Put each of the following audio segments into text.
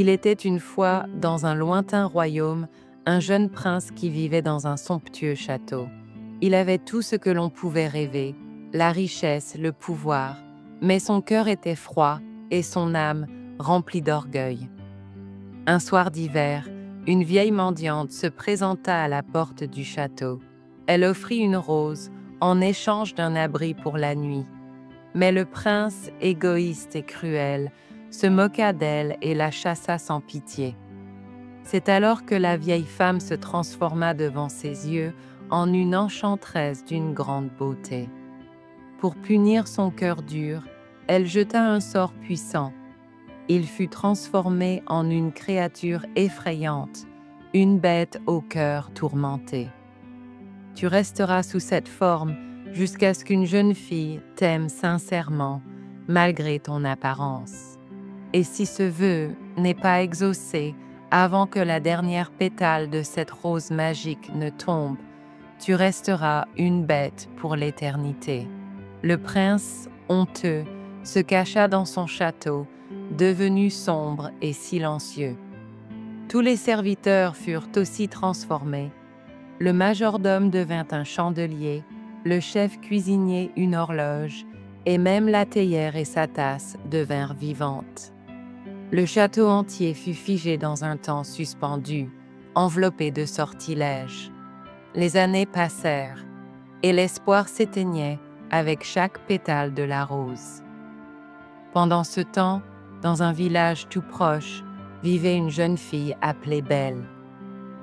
Il était une fois, dans un lointain royaume, un jeune prince qui vivait dans un somptueux château. Il avait tout ce que l'on pouvait rêver, la richesse, le pouvoir, mais son cœur était froid et son âme remplie d'orgueil. Un soir d'hiver, une vieille mendiante se présenta à la porte du château. Elle offrit une rose en échange d'un abri pour la nuit. Mais le prince, égoïste et cruel, se moqua d'elle et la chassa sans pitié. C'est alors que la vieille femme se transforma devant ses yeux en une enchanteresse d'une grande beauté. Pour punir son cœur dur, elle jeta un sort puissant. Il fut transformé en une créature effrayante, une bête au cœur tourmenté. Tu resteras sous cette forme jusqu'à ce qu'une jeune fille t'aime sincèrement, malgré ton apparence. Et si ce vœu n'est pas exaucé avant que la dernière pétale de cette rose magique ne tombe, tu resteras une bête pour l'éternité. Le prince, honteux, se cacha dans son château, devenu sombre et silencieux. Tous les serviteurs furent aussi transformés. Le majordome devint un chandelier, le chef cuisinier une horloge, et même la théière et sa tasse devinrent vivantes. Le château entier fut figé dans un temps suspendu, enveloppé de sortilèges. Les années passèrent, et l'espoir s'éteignait avec chaque pétale de la rose. Pendant ce temps, dans un village tout proche, vivait une jeune fille appelée Belle.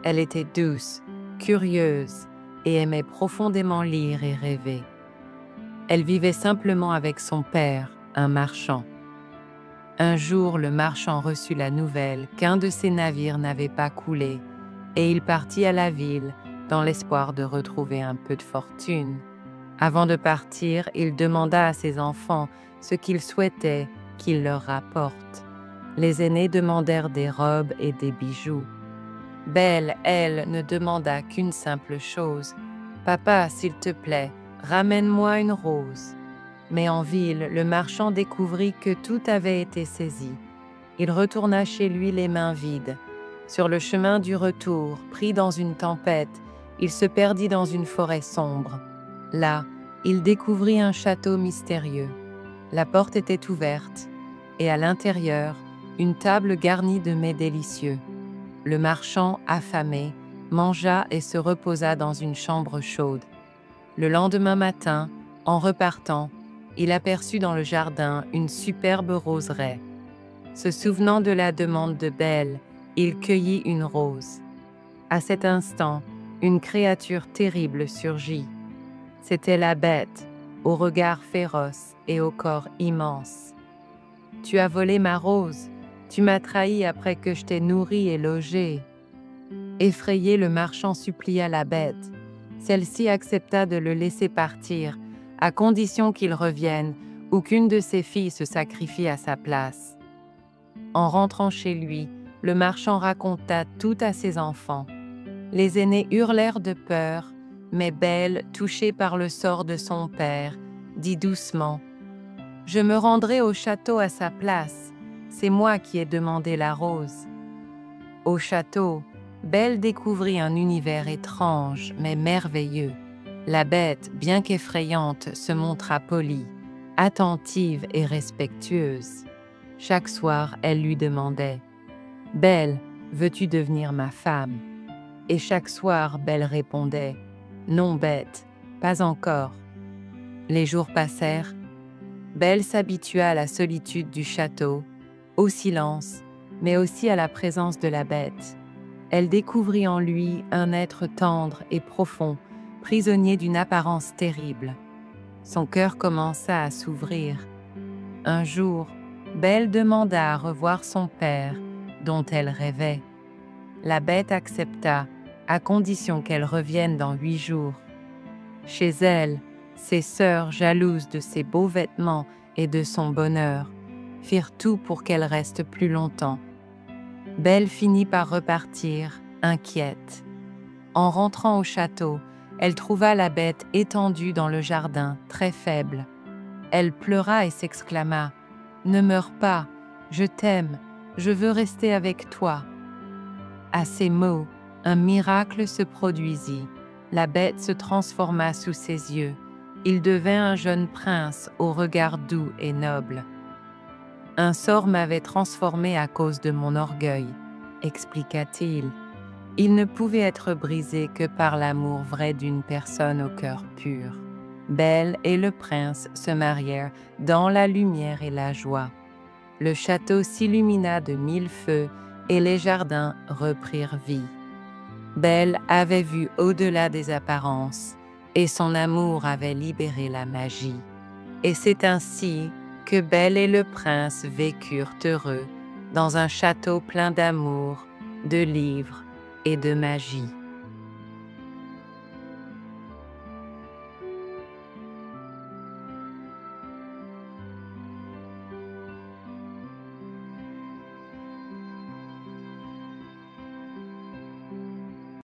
Elle était douce, curieuse et aimait profondément lire et rêver. Elle vivait simplement avec son père, un marchand. Un jour, le marchand reçut la nouvelle qu'un de ses navires n'avait pas coulé et il partit à la ville dans l'espoir de retrouver un peu de fortune. Avant de partir, il demanda à ses enfants ce qu'ils souhaitaient qu'il leur rapporte. Les aînés demandèrent des robes et des bijoux. Belle, elle, ne demanda qu'une simple chose. « Papa, s'il te plaît, ramène-moi une rose. » Mais en ville, le marchand découvrit que tout avait été saisi. Il retourna chez lui les mains vides. Sur le chemin du retour, pris dans une tempête, il se perdit dans une forêt sombre. Là, il découvrit un château mystérieux. La porte était ouverte, et à l'intérieur, une table garnie de mets délicieux. Le marchand, affamé, mangea et se reposa dans une chambre chaude. Le lendemain matin, en repartant, il aperçut dans le jardin une superbe roseraie. Se souvenant de la demande de Belle, il cueillit une rose. À cet instant, une créature terrible surgit. C'était la bête, au regard féroce et au corps immense. « Tu as volé ma rose, tu m'as trahi après que je t'ai nourri et logé. » Effrayé, le marchand supplia la bête. Celle-ci accepta de le laisser partir, à condition qu'il revienne ou qu'une de ses filles se sacrifie à sa place. En rentrant chez lui, le marchand raconta tout à ses enfants. Les aînés hurlèrent de peur, mais Belle, touchée par le sort de son père, dit doucement « Je me rendrai au château à sa place, c'est moi qui ai demandé la rose. » Au château, Belle découvrit un univers étrange mais merveilleux. La bête, bien qu'effrayante, se montra polie, attentive et respectueuse. Chaque soir, elle lui demandait « Belle, veux-tu devenir ma femme ?» Et chaque soir, Belle répondait « Non, bête, pas encore. » Les jours passèrent. Belle s'habitua à la solitude du château, au silence, mais aussi à la présence de la bête. Elle découvrit en lui un être tendre et profond, prisonnier d'une apparence terrible. Son cœur commença à s'ouvrir. Un jour, Belle demanda à revoir son père, dont elle rêvait. La bête accepta, à condition qu'elle revienne dans 8 jours. Chez elle, ses sœurs, jalouses de ses beaux vêtements et de son bonheur, firent tout pour qu'elle reste plus longtemps. Belle finit par repartir, inquiète. En rentrant au château, elle trouva la bête étendue dans le jardin, très faible. Elle pleura et s'exclama « Ne meurs pas, je t'aime, Je veux rester avec toi. » À ces mots, un miracle se produisit. La bête se transforma sous ses yeux. Il devint un jeune prince au regard doux et noble. « Un sort m'avait transformé à cause de mon orgueil, » expliqua-t-il. « Il ne pouvait être brisé que par l'amour vrai d'une personne au cœur pur. » Belle et le prince se marièrent dans la lumière et la joie. Le château s'illumina de 1000 feux et les jardins reprirent vie. Belle avait vu au-delà des apparences et son amour avait libéré la magie. Et c'est ainsi que Belle et le prince vécurent heureux dans un château plein d'amour, de livres et de magie.